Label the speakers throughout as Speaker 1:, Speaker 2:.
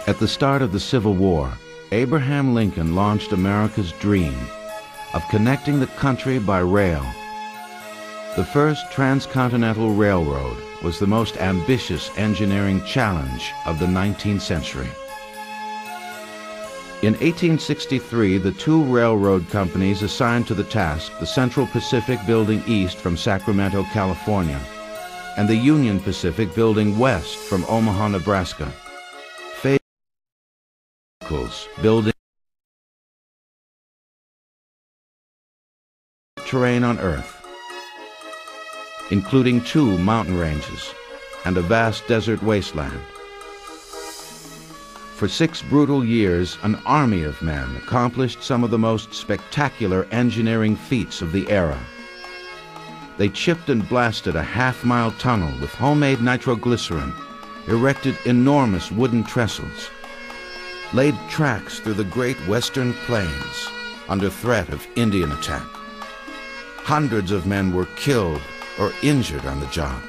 Speaker 1: At the start of the Civil War, Abraham Lincoln launched America's dream of connecting the country by rail. The first transcontinental railroad was the most ambitious engineering challenge of the 19th century. In 1863, the two railroad companies assigned to the task the Central Pacific building east from Sacramento, California, and the Union Pacific building west from Omaha, Nebraska. Building terrain on Earth, including 2 mountain ranges and a vast desert wasteland. For 6 brutal years, an army of men accomplished some of the most spectacular engineering feats of the era. They chipped and blasted a half-mile tunnel with homemade nitroglycerin, erected enormous wooden trestles, laid tracks through the great western plains under threat of Indian attack. Hundreds of men were killed or injured on the job.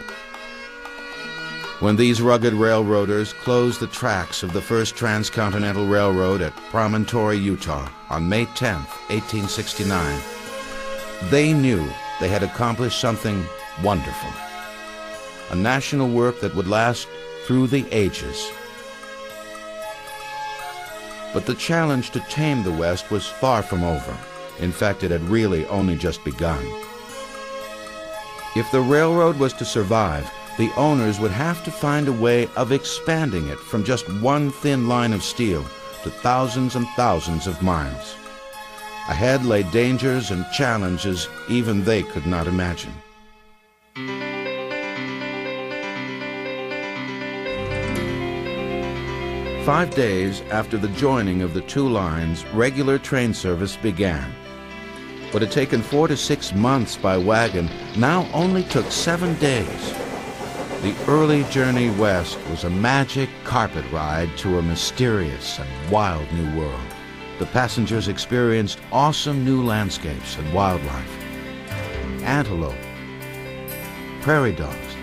Speaker 1: When these rugged railroaders closed the tracks of the first transcontinental railroad at Promontory, Utah on May 10, 1869, they knew they had accomplished something wonderful, a national work that would last through the ages. But the challenge to tame the West was far from over. In fact, it had really only just begun. If the railroad was to survive, the owners would have to find a way of expanding it from just one thin line of steel to thousands and thousands of miles. Ahead lay dangers and challenges even they could not imagine. Five days after the joining of the two lines, regular train service began. What had taken 4 to 6 months by wagon now only took 7 days. The early journey west was a magic carpet ride to a mysterious and wild new world. The passengers experienced awesome new landscapes and wildlife. Antelope, prairie dogs,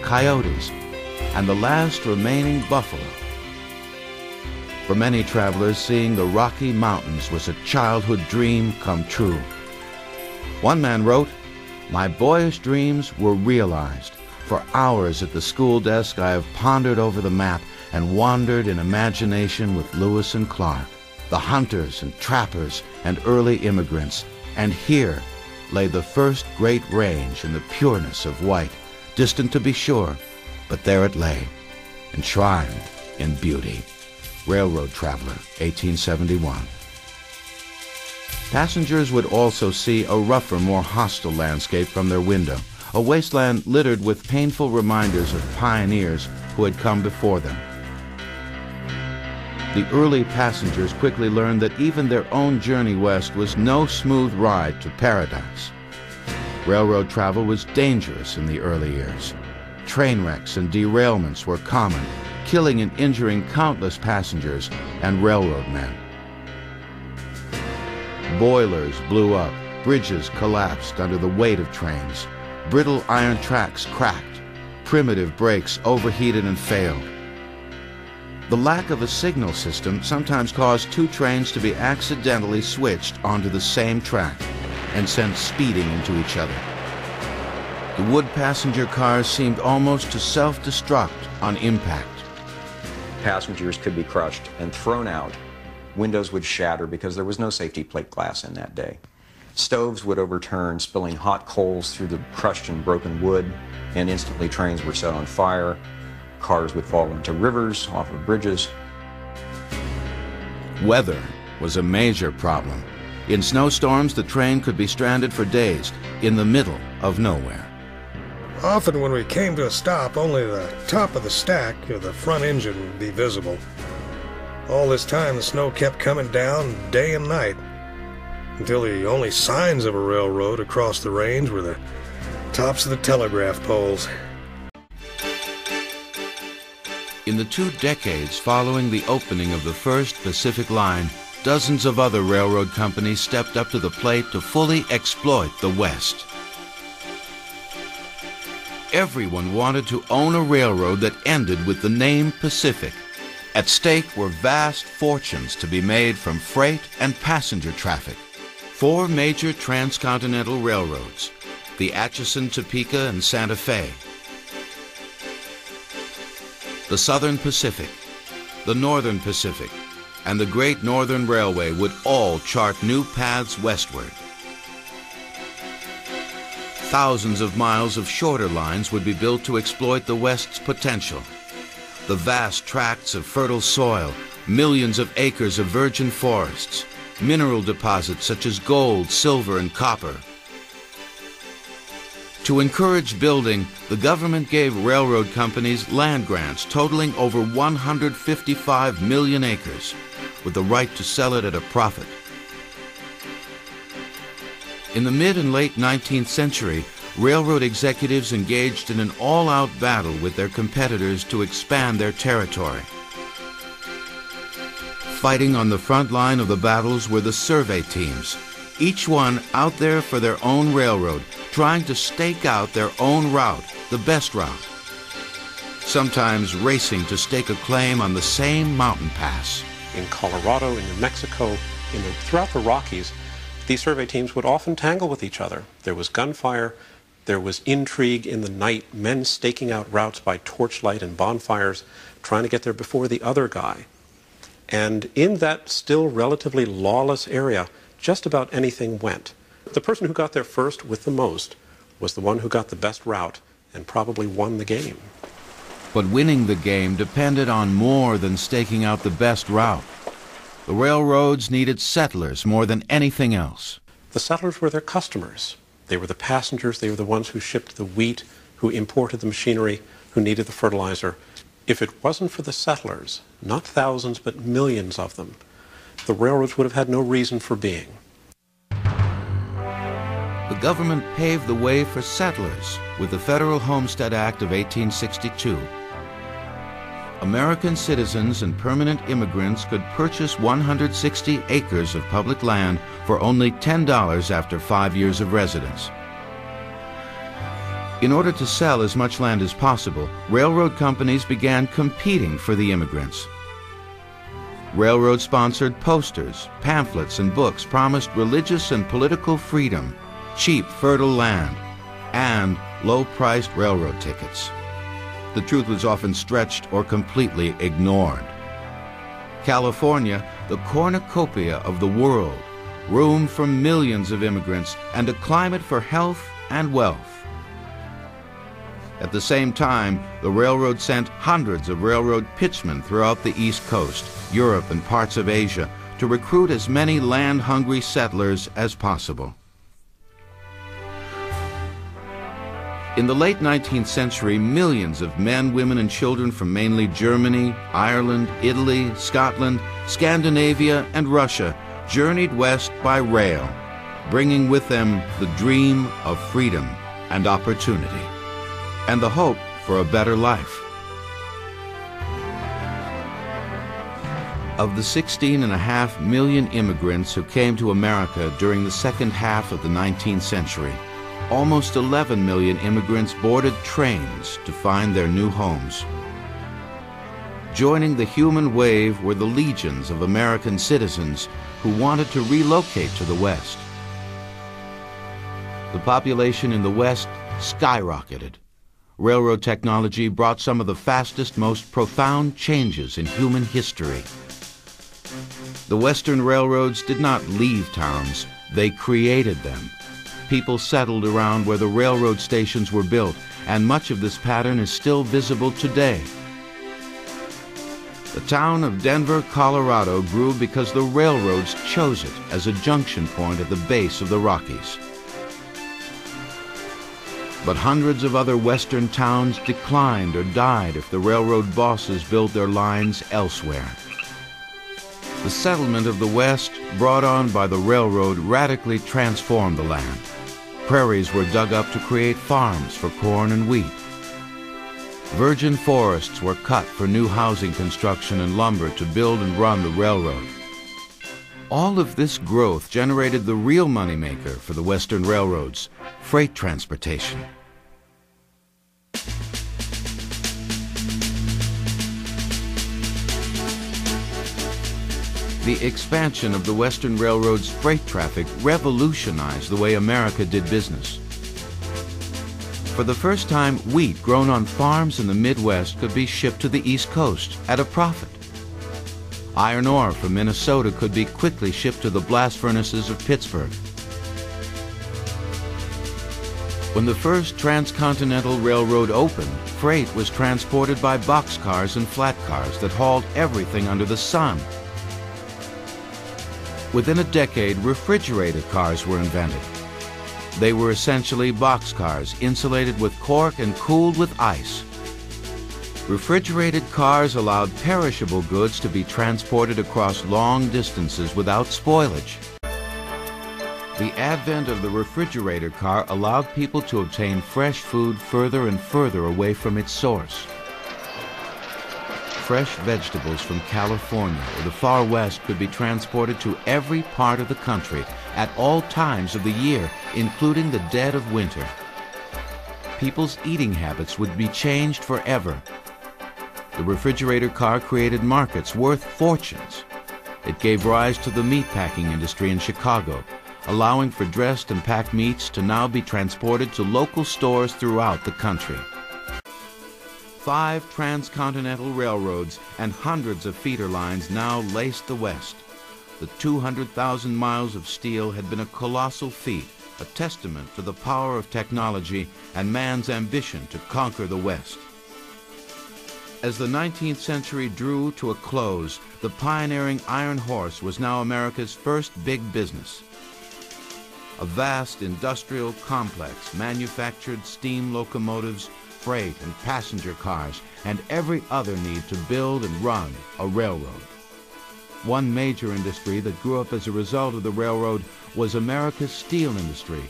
Speaker 1: coyotes, and the last remaining buffalo. For many travelers, seeing the Rocky Mountains was a childhood dream come true. One man wrote, "My boyish dreams were realized. For hours at the school desk I have pondered over the map and wandered in imagination with Lewis and Clark, the hunters and trappers and early immigrants, and here lay the first great range in the pureness of white, distant to be sure, but there it lay, enshrined in beauty." Railroad Traveler, 1871. Passengers would also see a rougher, more hostile landscape from their window, a wasteland littered with painful reminders of pioneers who had come before them. The early passengers quickly learned that even their own journey west was no smooth ride to paradise. Railroad travel was dangerous in the early years. Train wrecks and derailments were common, killing and injuring countless passengers and railroad men. Boilers blew up, bridges collapsed under the weight of trains, brittle iron tracks cracked, primitive brakes overheated and failed. The lack of a signal system sometimes caused 2 trains to be accidentally switched onto the same track and sent speeding into each other. The wood passenger cars seemed almost to self-destruct on impact.
Speaker 2: Passengers could be crushed and thrown out. Windows would shatter because there was no safety plate glass in that day. Stoves would overturn, spilling hot coals through the crushed and broken wood, and instantly trains were set on fire. Cars would fall into rivers, off of bridges.
Speaker 1: Weather was a major problem. In snowstorms, the train could be stranded for days in the middle of nowhere.
Speaker 3: Often when we came to a stop, only the top of the stack or the front engine would be visible. All this time, the snow kept coming down day and night, until the only signs of a railroad across the range were the tops of the telegraph poles.
Speaker 1: In the 2 decades following the opening of the first Pacific Line, dozens of other railroad companies stepped up to the plate to fully exploit the West. Everyone wanted to own a railroad that ended with the name Pacific, At stake were vast fortunes to be made from freight and passenger traffic. 4 major transcontinental railroads, the Atchison, Topeka, and Santa Fe, the Southern Pacific, the Northern Pacific, and the Great Northern Railway would all chart new paths westward. Thousands of miles of shorter lines would be built to exploit the West's potential. The vast tracts of fertile soil, millions of acres of virgin forests, mineral deposits such as gold, silver, and copper. To encourage building, the government gave railroad companies land grants totaling over 155 million acres, with the right to sell it at a profit. In the mid and late 19th century, railroad executives engaged in an all-out battle with their competitors to expand their territory. Fighting on the front line of the battles were the survey teams, each one out there for their own railroad, trying to stake out their own route, the best route. Sometimes racing to stake a claim on the same mountain pass.
Speaker 4: In Colorado, in New Mexico, throughout the Rockies, these survey teams would often tangle with each other. There was gunfire, there was intrigue in the night, men staking out routes by torchlight and bonfires, trying to get there before the other guy. And in that still relatively lawless area, just about anything went. The person who got there first with the most was the one who got the best route and probably won the game.
Speaker 1: But winning the game depended on more than staking out the best route. The railroads needed settlers more than anything else.
Speaker 4: The settlers were their customers. They were the passengers, they were the ones who shipped the wheat, who imported the machinery, who needed the fertilizer. If it wasn't for the settlers, not thousands but millions of them, the railroads would have had no reason for being.
Speaker 1: The government paved the way for settlers with the Federal Homestead Act of 1862. American citizens and permanent immigrants could purchase 160 acres of public land for only $10 after 5 years of residence. In order to sell as much land as possible, railroad companies began competing for the immigrants. Railroad-sponsored posters, pamphlets, and books promised religious and political freedom, cheap, fertile land, and low-priced railroad tickets. The truth was often stretched or completely ignored. California, the cornucopia of the world, room for millions of immigrants and a climate for health and wealth. At the same time, the railroad sent hundreds of railroad pitchmen throughout the East Coast, Europe, and parts of Asia to recruit as many land-hungry settlers as possible. In the late 19th century, millions of men, women, and children from mainly Germany, Ireland, Italy, Scotland, Scandinavia, and Russia journeyed west by rail, bringing with them the dream of freedom and opportunity, and the hope for a better life. Of the 16.5 million immigrants who came to America during the second half of the 19th century, almost 11 million immigrants boarded trains to find their new homes. Joining the human wave were the legions of American citizens who wanted to relocate to the West. The population in the West skyrocketed. Railroad technology brought some of the fastest, most profound changes in human history. The Western railroads did not leave towns, they created them. People settled around where the railroad stations were built, and much of this pattern is still visible today. The town of Denver, Colorado grew because the railroads chose it as a junction point at the base of the Rockies. But hundreds of other western towns declined or died if the railroad bosses built their lines elsewhere. The settlement of the West, brought on by the railroad, radically transformed the land. Prairies were dug up to create farms for corn and wheat. Virgin forests were cut for new housing construction and lumber to build and run the railroad. All of this growth generated the real moneymaker for the Western railroads, freight transportation. The expansion of the Western Railroad's freight traffic revolutionized the way America did business. For the first time, wheat grown on farms in the Midwest could be shipped to the East Coast at a profit. Iron ore from Minnesota could be quickly shipped to the blast furnaces of Pittsburgh. When the first transcontinental railroad opened, freight was transported by boxcars and flat cars that hauled everything under the sun. Within a decade, refrigerated cars were invented. They were essentially boxcars insulated with cork and cooled with ice. Refrigerated cars allowed perishable goods to be transported across long distances without spoilage. The advent of the refrigerator car allowed people to obtain fresh food further and further away from its source. Fresh vegetables from California or the far west could be transported to every part of the country at all times of the year, including the dead of winter. People's eating habits would be changed forever. The refrigerator car created markets worth fortunes. It gave rise to the meatpacking industry in Chicago, allowing for dressed and packed meats to now be transported to local stores throughout the country. 5 transcontinental railroads and hundreds of feeder lines now laced the West. The 200,000 miles of steel had been a colossal feat, a testament to the power of technology and man's ambition to conquer the West. As the 19th century drew to a close, the pioneering iron horse was now America's first big business. A vast industrial complex manufactured steam locomotives, freight and passenger cars, and every other need to build and run a railroad. One major industry that grew up as a result of the railroad was America's steel industry.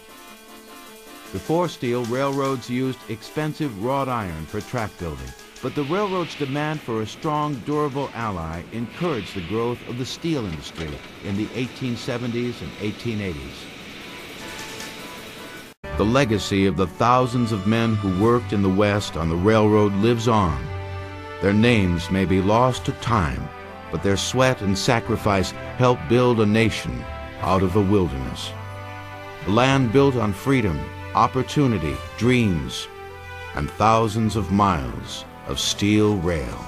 Speaker 1: Before steel, railroads used expensive wrought iron for track building, but the railroad's demand for a strong, durable ally encouraged the growth of the steel industry in the 1870s and 1880s. The legacy of the thousands of men who worked in the West on the railroad lives on. Their names may be lost to time, but their sweat and sacrifice helped build a nation out of a wilderness. A land built on freedom, opportunity, dreams, and thousands of miles of steel rail.